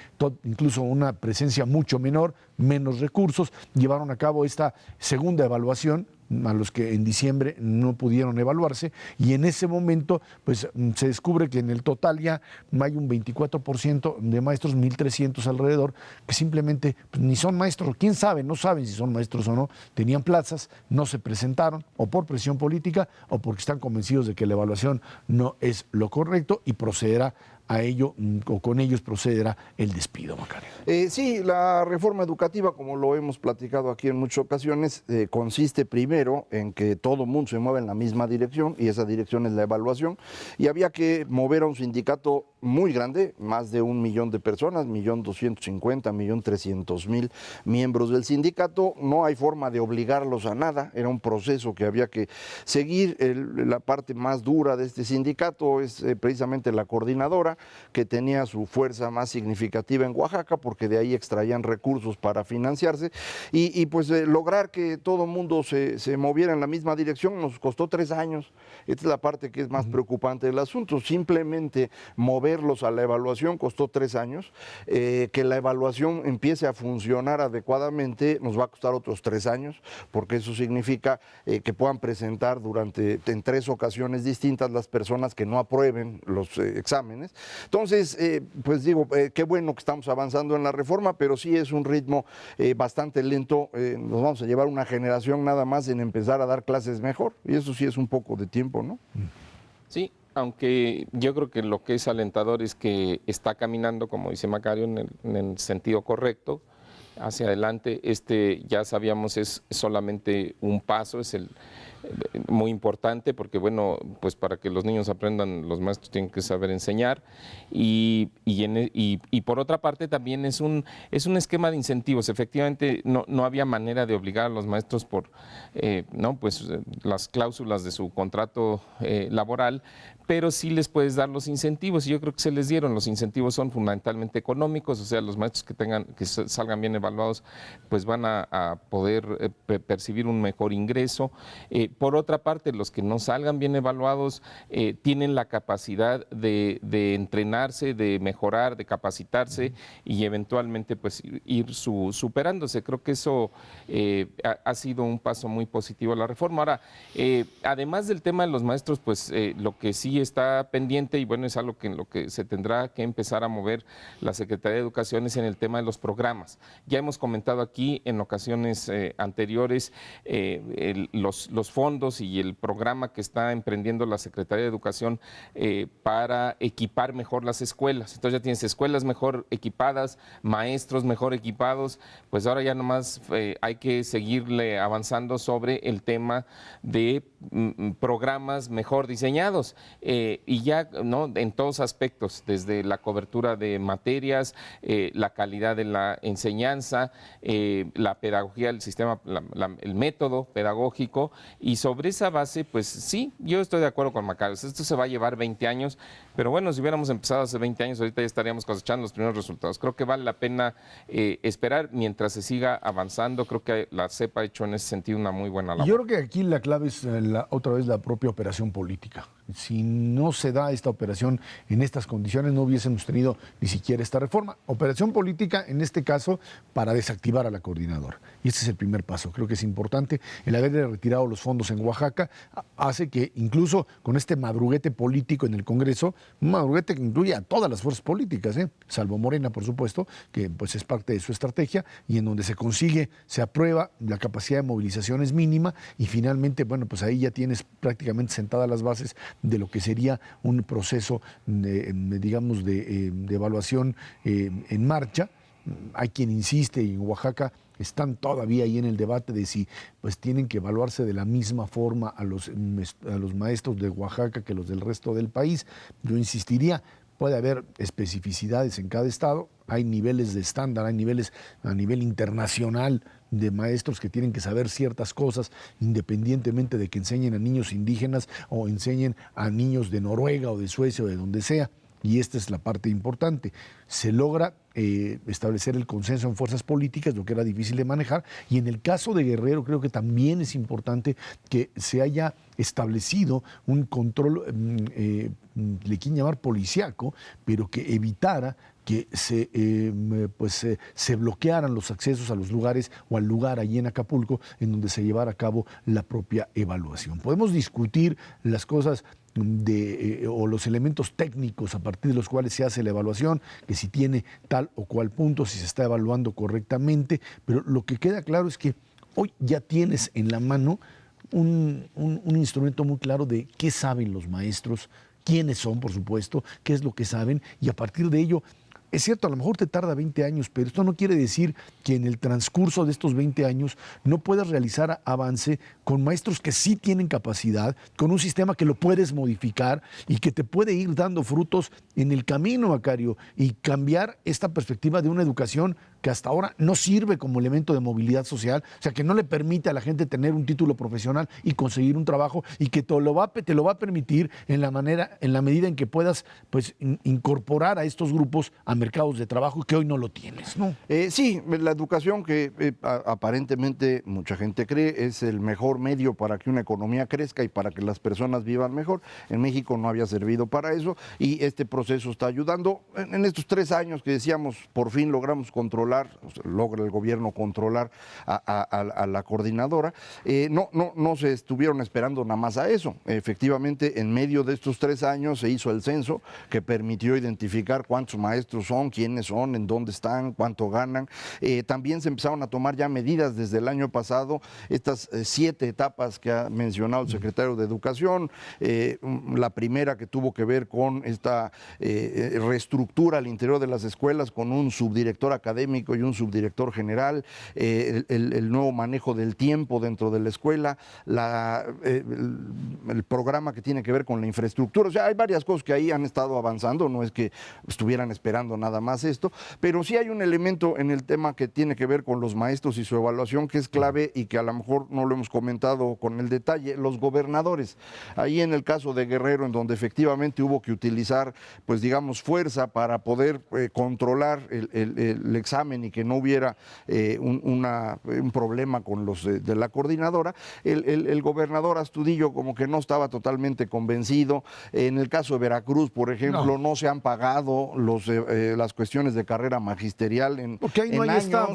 incluso una presencia mucho menor, menos recursos, llevaron a cabo esta segunda evaluación a los que en diciembre no pudieron evaluarse, y en ese momento pues se descubre que en el total ya hay un 24% de maestros, 1,300 alrededor, que simplemente pues, ni son maestros, quién sabe, no saben si son maestros o no, tenían plazas, no se presentaron, o por presión política, o porque están convencidos de que la evaluación no es lo correcto y procederá a ello, o con ellos procederá el despido, Macario. Sí, la reforma educativa, como lo hemos platicado aquí en muchas ocasiones, consiste primero en que todo mundo se mueva en la misma dirección, y esa dirección es la evaluación, y había que mover a un sindicato muy grande, más de 1 millón de personas, 1,250,000, 1,300,000 miembros del sindicato. No hay forma de obligarlos a nada, era un proceso que había que seguir. La parte más dura de este sindicato es precisamente la coordinadora, que tenía su fuerza más significativa en Oaxaca, porque de ahí extraían recursos para financiarse, y pues lograr que todo el mundo se moviera en la misma dirección nos costó 3 años. Esta es la parte que es más preocupante del asunto. Simplemente moverlos a la evaluación costó 3 años. Que la evaluación empiece a funcionar adecuadamente nos va a costar otros 3 años, porque eso significa que puedan presentar en 3 ocasiones distintas las personas que no aprueben los exámenes, Entonces, pues digo, qué bueno que estamos avanzando en la reforma, pero sí es un ritmo bastante lento. Nos vamos a llevar una generación nada más en empezar a dar clases mejor, y eso sí es un poco de tiempo, ¿no? Sí, aunque yo creo que lo que es alentador es que está caminando, como dice Macario, en el sentido correcto, hacia adelante. Ya sabíamos, es solamente un paso, es muy importante porque, bueno, pues para que los niños aprendan, los maestros tienen que saber enseñar y por otra parte también es un esquema de incentivos. Efectivamente, no había manera de obligar a los maestros por las cláusulas de su contrato laboral, pero sí les puedes dar los incentivos y yo creo que se les dieron. Los incentivos son fundamentalmente económicos, o sea, los maestros que salgan bien evaluados pues van a poder percibir un mejor ingreso. Por otra parte, los que no salgan bien evaluados tienen la capacidad de entrenarse, de mejorar, de capacitarse y eventualmente pues ir superándose. Creo que eso ha sido un paso muy positivo a la reforma. Ahora, además del tema de los maestros, pues lo que sí está pendiente y bueno, es algo en lo que se tendrá que empezar a mover la Secretaría de Educación es en el tema de los programas. Ya hemos comentado aquí en ocasiones anteriores los fondos y el programa que está emprendiendo la Secretaría de Educación para equipar mejor las escuelas. Entonces ya tienes escuelas mejor equipadas, maestros mejor equipados, pues ahora ya nomás hay que seguirle avanzando sobre el tema de programas mejor diseñados y ya ¿no? en todos aspectos, desde la cobertura de materias, la calidad de la enseñanza, la pedagogía del sistema, el método pedagógico, y sobre esa base, pues sí, yo estoy de acuerdo con Macario. Esto se va a llevar 20 años, pero bueno, si hubiéramos empezado hace 20 años, ahorita ya estaríamos cosechando los primeros resultados. Creo que vale la pena esperar mientras se siga avanzando. Creo que la CEP ha hecho en ese sentido una muy buena labor. Yo creo que aquí la clave es otra vez la propia operación política. Si no se da esta operación en estas condiciones, no hubiésemos tenido ni siquiera esta reforma. Operación política, en este caso, para desactivar a la coordinadora. Y este es el primer paso. Creo que es importante. El haber retirado los fondos en Oaxaca hace que incluso con este madruguete político en el Congreso, un madruguete que incluye a todas las fuerzas políticas, salvo Morena, por supuesto, que pues es parte de su estrategia, y en donde se consigue, se aprueba, la capacidad de movilización es mínima, y finalmente, bueno, pues ahí ya tienes prácticamente sentadas las bases de lo que sería un proceso, digamos, de evaluación en marcha. Hay quien insiste, y en Oaxaca están todavía ahí en el debate de si pues tienen que evaluarse de la misma forma a los maestros de Oaxaca que los del resto del país. Yo insistiría, puede haber especificidades en cada estado, hay niveles de estándar, hay niveles a nivel internacional de maestros que tienen que saber ciertas cosas independientemente de que enseñen a niños indígenas o enseñen a niños de Noruega o de Suecia o de donde sea. Y esta es la parte importante. Se logra establecer el consenso en fuerzas políticas, lo que era difícil de manejar. Y en el caso de Guerrero creo que también es importante que se haya establecido un control, le quieren llamar policíaco, pero que evitara que se bloquearan los accesos a los lugares o al lugar allí en Acapulco en donde se llevara a cabo la propia evaluación. Podemos discutir las cosas o los elementos técnicos a partir de los cuales se hace la evaluación, que si tiene tal o cual punto, si se está evaluando correctamente, pero lo que queda claro es que hoy ya tienes en la mano un instrumento muy claro de qué saben los maestros, quiénes son, por supuesto, qué es lo que saben, y a partir de ello, es cierto, a lo mejor te tarda 20 años, pero esto no quiere decir que en el transcurso de estos 20 años no puedas realizar avance con maestros que sí tienen capacidad, con un sistema que lo puedes modificar y que te puede ir dando frutos en el camino, Macario, y cambiar esta perspectiva de una educación que hasta ahora no sirve como elemento de movilidad social, o sea, que no le permite a la gente tener un título profesional y conseguir un trabajo, y que te lo va a permitir en la medida en que puedas pues, incorporar a estos grupos a mercados de trabajo que hoy no lo tienes, ¿no? Sí, la educación que aparentemente mucha gente cree es el mejor medio para que una economía crezca y para que las personas vivan mejor. En México no había servido para eso y este proceso está ayudando. En estos 3 años que decíamos, por fin logramos controlar, logra el gobierno controlar a la coordinadora, no se estuvieron esperando nada más a eso. Efectivamente, en medio de estos 3 años se hizo el censo que permitió identificar cuántos maestros son, quiénes son, en dónde están, cuánto ganan. También se empezaron a tomar ya medidas desde el año pasado, estas 7 etapas que ha mencionado el secretario de Educación. La primera que tuvo que ver con esta reestructura al interior de las escuelas con un subdirector académico y un subdirector general, el nuevo manejo del tiempo dentro de la escuela, el programa que tiene que ver con la infraestructura. O sea, hay varias cosas que ahí han estado avanzando, no es que estuvieran esperando nada más esto, pero sí hay un elemento en el tema que tiene que ver con los maestros y su evaluación que es clave y que a lo mejor no lo hemos comentado con el detalle, los gobernadores. Ahí en el caso de Guerrero, en donde efectivamente hubo que utilizar, pues digamos, fuerza para poder controlar el examen y que no hubiera un problema con los de la coordinadora, el gobernador Astudillo como que no estaba totalmente convencido. En el caso de Veracruz, por ejemplo, no se han pagado las cuestiones de carrera magisterial porque ahí no hay años. Estado.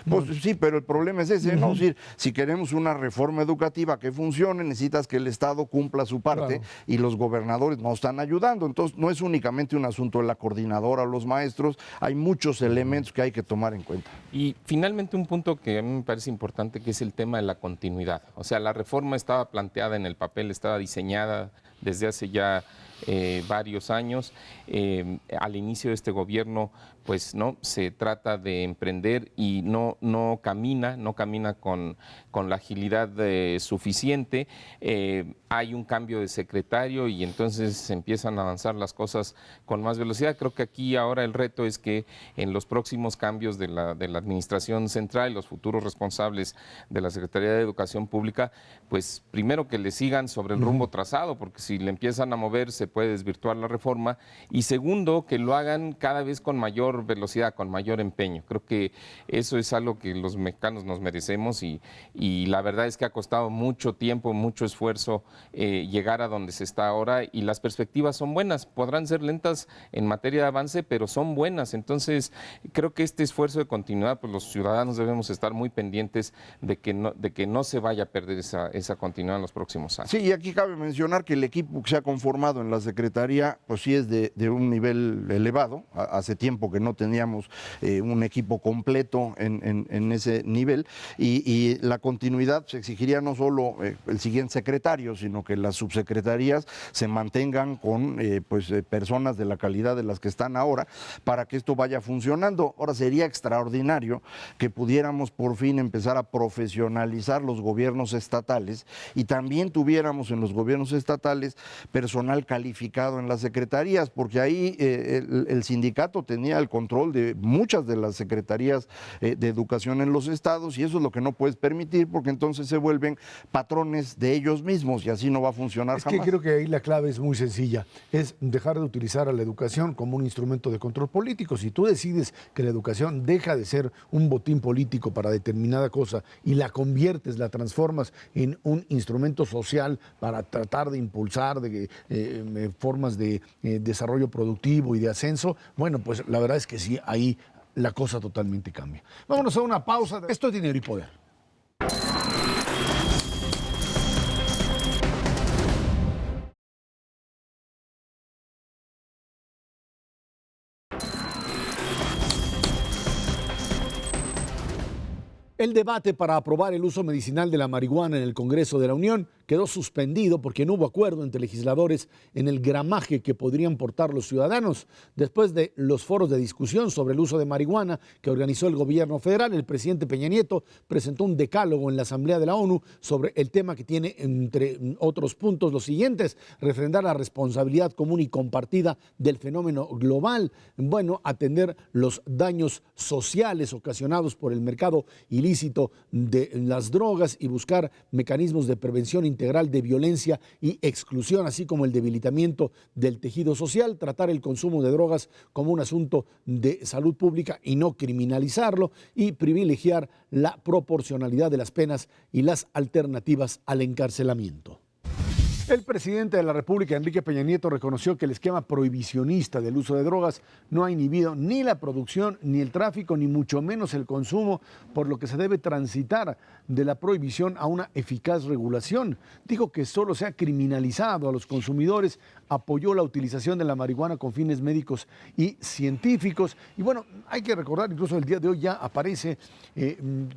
Pues sí, pero el problema es ese, ¿no? Es decir, si queremos una reforma educativa que funcione, necesitas que el Estado cumpla su parte y los gobernadores no están ayudando. Entonces, no es únicamente un asunto de la coordinadora o los maestros, hay muchos elementos que hay que tomar en cuenta. Y finalmente un punto que a mí me parece importante, que es el tema de la continuidad. O sea, la reforma estaba planteada en el papel, estaba diseñada desde hace ya varios años. Al inicio de este gobierno, pues no se trata de emprender y no camina con la agilidad suficiente. Hay un cambio de secretario y entonces se empiezan a avanzar las cosas con más velocidad. Creo que aquí ahora el reto es que en los próximos cambios de la administración central, los futuros responsables de la Secretaría de Educación Pública, pues primero que le sigan sobre el rumbo trazado, porque si le empiezan a mover se puede desvirtuar la reforma, y segundo, que lo hagan cada vez con mayor velocidad, con mayor empeño. Creo que eso es algo que los mexicanos nos merecemos y la verdad es que ha costado mucho tiempo, mucho esfuerzo llegar a donde se está ahora y las perspectivas son buenas. Podrán ser lentas en materia de avance, pero son buenas. Entonces, creo que este esfuerzo de continuidad, pues los ciudadanos debemos estar muy pendientes de que no se vaya a perder esa continuidad en los próximos años. Sí, y aquí cabe mencionar que el equipo que se ha conformado en la Secretaría, pues sí es de un nivel elevado. Hace tiempo que no teníamos un equipo completo en ese nivel y la continuidad se exigiría no solo el siguiente secretario, sino que las subsecretarías se mantengan con personas de la calidad de las que están ahora para que esto vaya funcionando. Ahora sería extraordinario que pudiéramos por fin empezar a profesionalizar los gobiernos estatales y también tuviéramos en los gobiernos estatales personal calificado en las secretarías, porque ahí el sindicato tenía el control de muchas de las secretarías de educación en los estados y eso es lo que no puedes permitir porque entonces se vuelven patrones de ellos mismos y así no va a funcionar jamás. Es que creo que ahí la clave es muy sencilla, es dejar de utilizar a la educación como un instrumento de control político. Si tú decides que la educación deja de ser un botín político para determinada cosa y la conviertes, la transformas en un instrumento social para tratar de impulsar formas de desarrollo productivo y de ascenso, bueno, pues la verdad es que sí, ahí la cosa totalmente cambia. Vámonos a una pausa. Esto es Dinero y Poder. El debate para aprobar el uso medicinal de la marihuana en el Congreso de la Unión quedó suspendido porque no hubo acuerdo entre legisladores en el gramaje que podrían portar los ciudadanos. Después de los foros de discusión sobre el uso de marihuana que organizó el gobierno federal, el presidente Peña Nieto presentó un decálogo en la Asamblea de la ONU sobre el tema que tiene, entre otros puntos, los siguientes: refrendar la responsabilidad común y compartida del fenómeno global, atender los daños sociales ocasionados por el mercado ilícito de las drogas y buscar mecanismos de prevención integral de violencia y exclusión, así como el debilitamiento del tejido social, tratar el consumo de drogas como un asunto de salud pública y no criminalizarlo, y privilegiar la proporcionalidad de las penas y las alternativas al encarcelamiento. El presidente de la República, Enrique Peña Nieto, reconoció que el esquema prohibicionista del uso de drogas no ha inhibido ni la producción, ni el tráfico, ni mucho menos el consumo, por lo que se debe transitar de la prohibición a una eficaz regulación. Dijo que solo se ha criminalizado a los consumidores, apoyó la utilización de la marihuana con fines médicos y científicos. Y bueno, hay que recordar, incluso el día de hoy ya aparece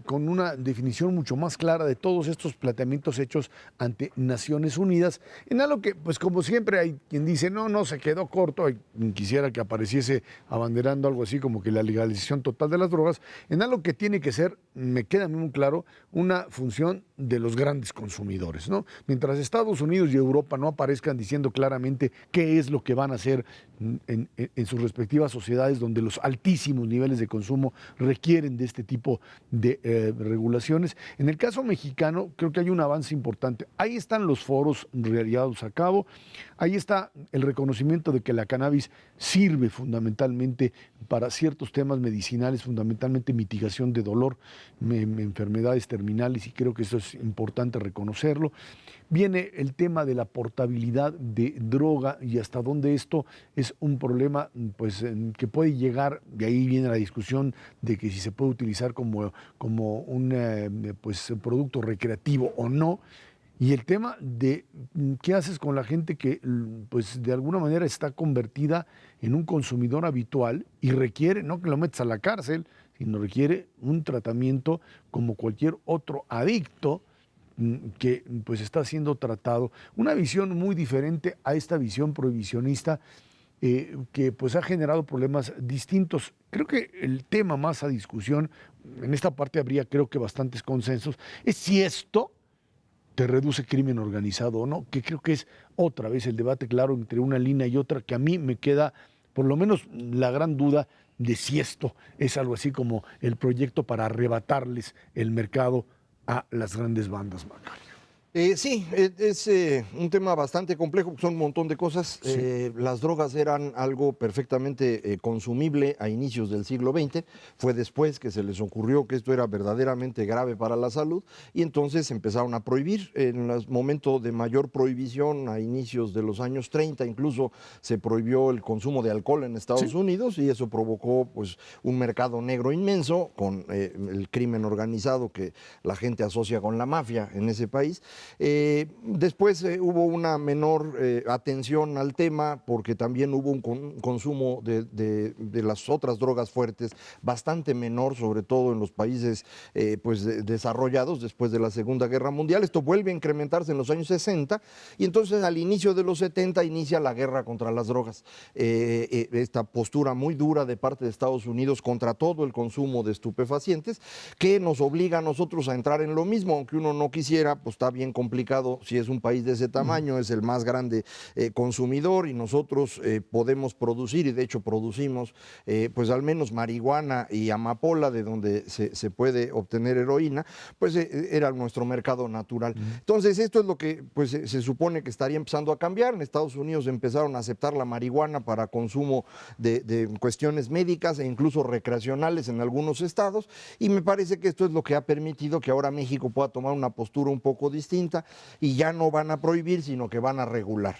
con una definición mucho más clara de todos estos planteamientos hechos ante Naciones Unidas, en algo que, pues como siempre, hay quien dice, no, se quedó corto, quisiera que apareciese abanderando algo así como que la legalización total de las drogas, en algo que tiene que ser, me queda muy claro, una función de los grandes consumidores, ¿no? Mientras Estados Unidos y Europa no aparezcan diciendo claramente qué es lo que van a hacer en sus respectivas sociedades, donde los altísimos niveles de consumo requieren de este tipo de regulaciones. En el caso mexicano, creo que hay un avance importante. Ahí están los foros realizados a cabo, ahí está el reconocimiento de que la cannabis sirve fundamentalmente para ciertos temas medicinales, fundamentalmente mitigación de dolor, enfermedades terminales, y creo que eso es importante reconocerlo. Viene el tema de la portabilidad de droga y hasta dónde esto es un problema, pues, que puede llegar, de ahí viene la discusión de que si se puede utilizar como un pues, producto recreativo o no. Y el tema de qué haces con la gente que, pues, de alguna manera está convertida en un consumidor habitual y requiere, no que lo metas a la cárcel, sino requiere un tratamiento como cualquier otro adicto que, pues, está siendo tratado. Una visión muy diferente a esta visión prohibicionista que, pues, ha generado problemas distintos. Creo que el tema más a discusión, en esta parte habría, creo que, bastantes consensos, es si esto te reduce crimen organizado o no, que creo que es otra vez el debate claro entre una línea y otra, que a mí me queda por lo menos la gran duda de si esto es algo así como el proyecto para arrebatarles el mercado a las grandes bandas, Macario. Sí, es un tema bastante complejo, son un montón de cosas. Sí. Las drogas eran algo perfectamente consumible a inicios del siglo XX, fue después que se les ocurrió que esto era verdaderamente grave para la salud y entonces empezaron a prohibir. En el momento de mayor prohibición, a inicios de los años 30, incluso se prohibió el consumo de alcohol en Estados Unidos y eso provocó, pues, un mercado negro inmenso con el crimen organizado que la gente asocia con la mafia en ese país. Después hubo una menor atención al tema porque también hubo un consumo de las otras drogas fuertes bastante menor, sobre todo en los países pues desarrollados después de la Segunda Guerra Mundial. Esto vuelve a incrementarse en los años 60 y entonces al inicio de los 70 inicia la guerra contra las drogas. Esta postura muy dura de parte de Estados Unidos contra todo el consumo de estupefacientes que nos obliga a nosotros a entrar en lo mismo, aunque uno no quisiera, pues está bien complicado si es un país de ese tamaño, es el más grande consumidor y nosotros podemos producir, y de hecho producimos, pues al menos marihuana y amapola, de donde se puede obtener heroína, pues era nuestro mercado natural. Entonces esto es lo que, pues, se supone que estaría empezando a cambiar. En Estados Unidos empezaron a aceptar la marihuana para consumo de cuestiones médicas e incluso recreacionales en algunos estados, y me parece que esto es lo que ha permitido que ahora México pueda tomar una postura un poco distinta y ya no van a prohibir, sino que van a regular.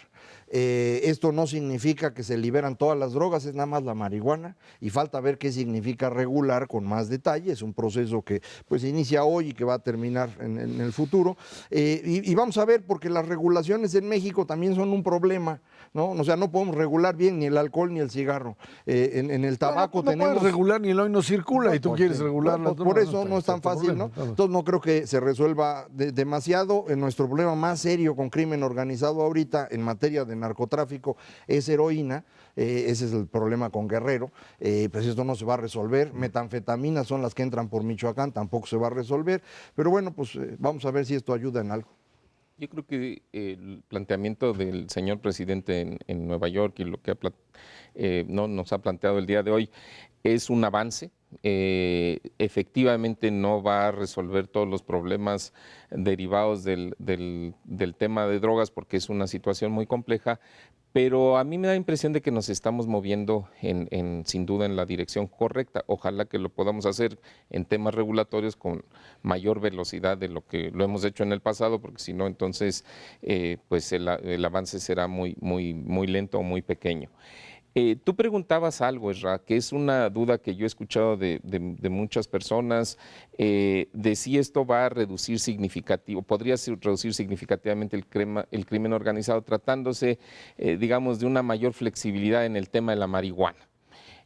Esto no significa que se liberan todas las drogas, es nada más la marihuana y falta ver qué significa regular con más detalle. Es un proceso que, pues, inicia hoy y que va a terminar en el futuro. Y vamos a ver, porque las regulaciones en México también son un problema, ¿no? O sea, no podemos regular bien ni el alcohol ni el cigarro. En el tabaco no tenemos... puedes regular ni el hoy no circula, y tú quieres regular las Por eso no es tan fácil, ¿no? Claro. Entonces no creo que se resuelva demasiado. Nuestro problema más serio con crimen organizado ahorita en materia de narcotráfico es heroína. Ese es el problema con Guerrero. Pues esto no se va a resolver. Metanfetaminas son las que entran por Michoacán, tampoco se va a resolver. Pero bueno, pues vamos a ver si esto ayuda en algo. Yo creo que el planteamiento del señor presidente en Nueva York y lo que nos ha planteado el día de hoy es un avance, efectivamente no va a resolver todos los problemas derivados del tema de drogas porque es una situación muy compleja, pero a mí me da la impresión de que nos estamos moviendo sin duda en la dirección correcta. Ojalá que lo podamos hacer en temas regulatorios con mayor velocidad de lo que lo hemos hecho en el pasado, porque si no, entonces pues el avance será muy lento o muy pequeño. Tú preguntabas algo, Esra, que es una duda que yo he escuchado de muchas personas, de si esto va a reducir reducir significativamente el crimen organizado, tratándose, digamos, de una mayor flexibilidad en el tema de la marihuana.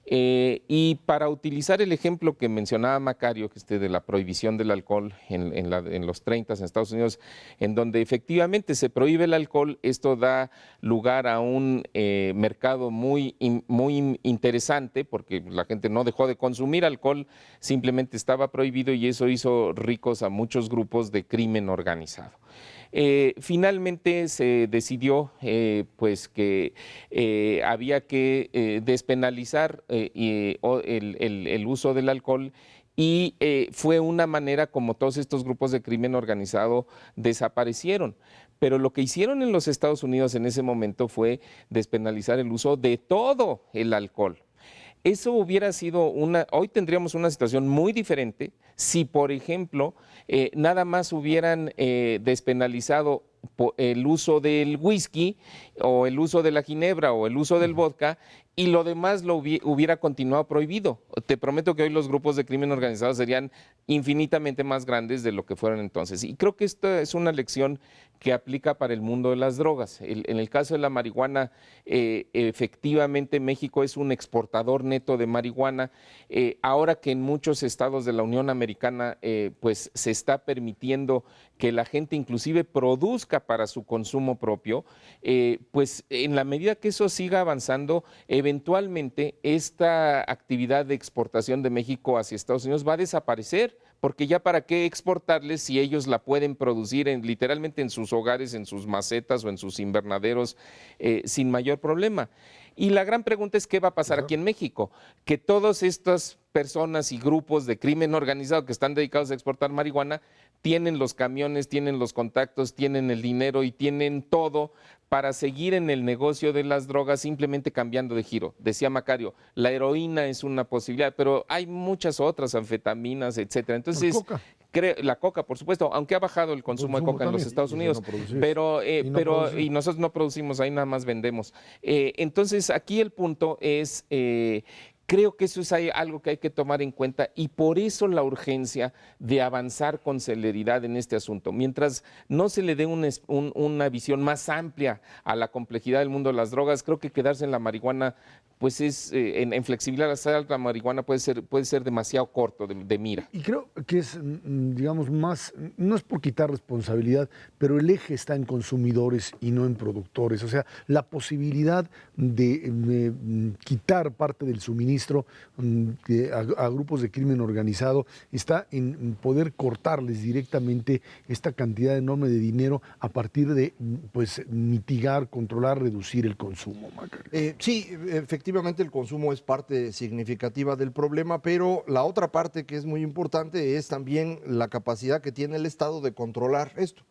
Y para utilizar el ejemplo que mencionaba Macario, que de la prohibición del alcohol en los 30 en Estados Unidos, en donde efectivamente se prohíbe el alcohol, esto da lugar a un mercado muy interesante, porque la gente no dejó de consumir alcohol, simplemente estaba prohibido y eso hizo ricos a muchos grupos de crimen organizado. Finalmente se decidió pues que había que despenalizar el uso del alcohol y fue una manera como todos estos grupos de crimen organizado desaparecieron. Pero lo que hicieron en los Estados Unidos en ese momento fue despenalizar el uso de todo el alcohol. Eso hubiera sido hoy tendríamos una situación muy diferente si, por ejemplo, nada más hubieran despenalizado el uso del whisky o el uso de la ginebra o el uso del vodka y lo demás lo hubiera continuado prohibido. Te prometo que hoy los grupos de crimen organizado serían infinitamente más grandes de lo que fueron entonces. Y creo que esto es una lección que aplica para el mundo de las drogas. En el caso de la marihuana, efectivamente México es un exportador neto de marihuana. Ahora que en muchos estados de la Unión Americana pues se está permitiendo que la gente inclusive produzca para su consumo propio, pues en la medida que eso siga avanzando, eventualmente esta actividad de exportación de México hacia Estados Unidos va a desaparecer, porque ya para qué exportarles si ellos la pueden producir literalmente en sus hogares, en sus macetas o en sus invernaderos sin mayor problema. Y la gran pregunta es qué va a pasar aquí en México, que todas estas personas y grupos de crimen organizado que están dedicados a exportar marihuana tienen los camiones, tienen los contactos, tienen el dinero y tienen todo para seguir en el negocio de las drogas simplemente cambiando de giro. Decía Macario, la heroína es una posibilidad, pero hay muchas otras, anfetaminas, etcétera. Entonces, la coca, por supuesto, aunque ha bajado el consumo de coca en los Estados Unidos, y nosotros no producimos, ahí nada más vendemos. Entonces, aquí el punto es... creo que eso es algo que hay que tomar en cuenta y por eso la urgencia de avanzar con celeridad en este asunto. Mientras no se le dé una visión más amplia a la complejidad del mundo de las drogas, creo que quedarse en la marihuana, pues es en flexibilidad la marihuana puede ser demasiado corto de mira. Y creo que es, digamos, más, no es por quitar responsabilidad, pero el eje está en consumidores y no en productores. O sea, la posibilidad de quitar parte del suministro a grupos de crimen organizado está en poder cortarles directamente esta cantidad enorme de dinero a partir de pues mitigar, controlar, reducir el consumo. Sí, efectivamente el consumo es parte significativa del problema, pero la otra parte que es muy importante es también la capacidad que tiene el Estado de controlar esto.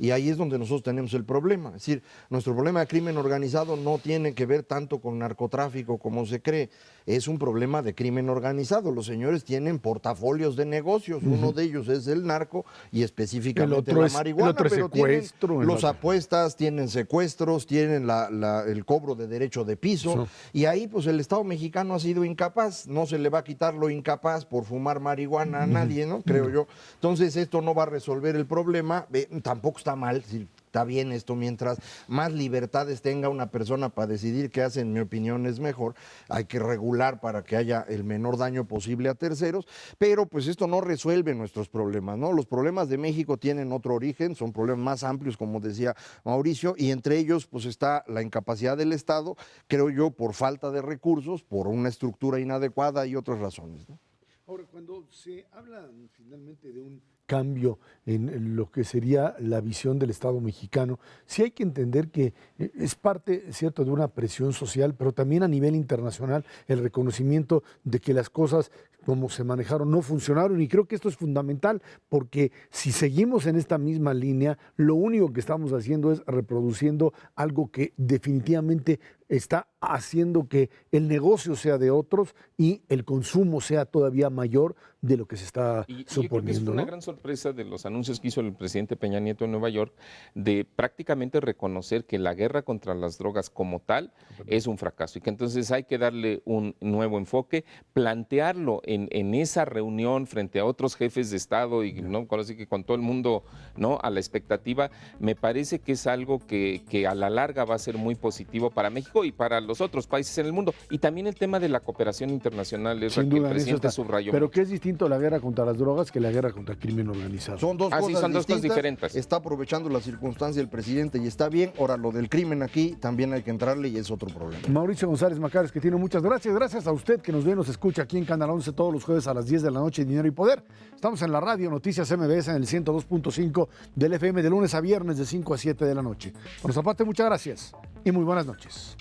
Y ahí es donde nosotros tenemos el problema. Es decir, nuestro problema de crimen organizado no tiene que ver tanto con narcotráfico como se cree. Es un problema de crimen organizado. Los señores tienen portafolios de negocios. Uno de ellos es el narco y específicamente la marihuana. Pero secuestro, los apuestas, tienen secuestros, tienen el cobro de derecho de piso. Y ahí pues el Estado mexicano ha sido incapaz. No se le va a quitar lo incapaz por fumar marihuana a nadie, ¿no? Creo yo. Entonces esto no va a resolver el problema. Tampoco está mal, está bien esto, mientras más libertades tenga una persona para decidir qué hace, en mi opinión es mejor. Hay que regular para que haya el menor daño posible a terceros, pero pues esto no resuelve nuestros problemas, ¿no? Los problemas de México tienen otro origen, son problemas más amplios, como decía Mauricio, y entre ellos pues está la incapacidad del Estado, creo yo, por falta de recursos, por una estructura inadecuada y otras razones, ¿no? Ahora, cuando se habla finalmente de un cambio en lo que sería la visión del Estado mexicano, sí hay que entender que es parte, cierto, de una presión social, pero también a nivel internacional el reconocimiento de que las cosas como se manejaron no funcionaron, y creo que esto es fundamental porque si seguimos en esta misma línea, lo único que estamos haciendo es reproduciendo algo que definitivamente está haciendo que el negocio sea de otros y el consumo sea todavía mayor de lo que se está Y yo creo que es suponiendo, una ¿no? gran sorpresa de los anuncios que hizo el presidente Peña Nieto en Nueva York, de prácticamente reconocer que la guerra contra las drogas como tal es un fracaso y que entonces hay que darle un nuevo enfoque, plantearlo en esa reunión frente a otros jefes de Estado y ¿no? Así que con todo el mundo, ¿no? A la expectativa. Me parece que es algo que a la larga va a ser muy positivo para México y para los otros países en el mundo. Y también el tema de la cooperación internacional es Sin que duda, el en eso presidente está. subrayó Pero mucho. que es distinto la guerra contra las drogas que la guerra contra el crimen organizado. Son dos Ah, sí, cosas son dos cosas distintas. diferentes. Está aprovechando la circunstancia el presidente y está bien. Ahora, lo del crimen aquí también hay que entrarle y es otro problema. Mauricio González Macares, que tiene muchas gracias. Gracias a usted que nos ve y nos escucha aquí en Canal 11 todos los jueves a las 10 de la noche, Dinero y Poder. Estamos en la radio Noticias MBS en el 102.5 del FM de lunes a viernes de 5 a 7 de la noche. Por nuestra parte, muchas gracias y muy buenas noches.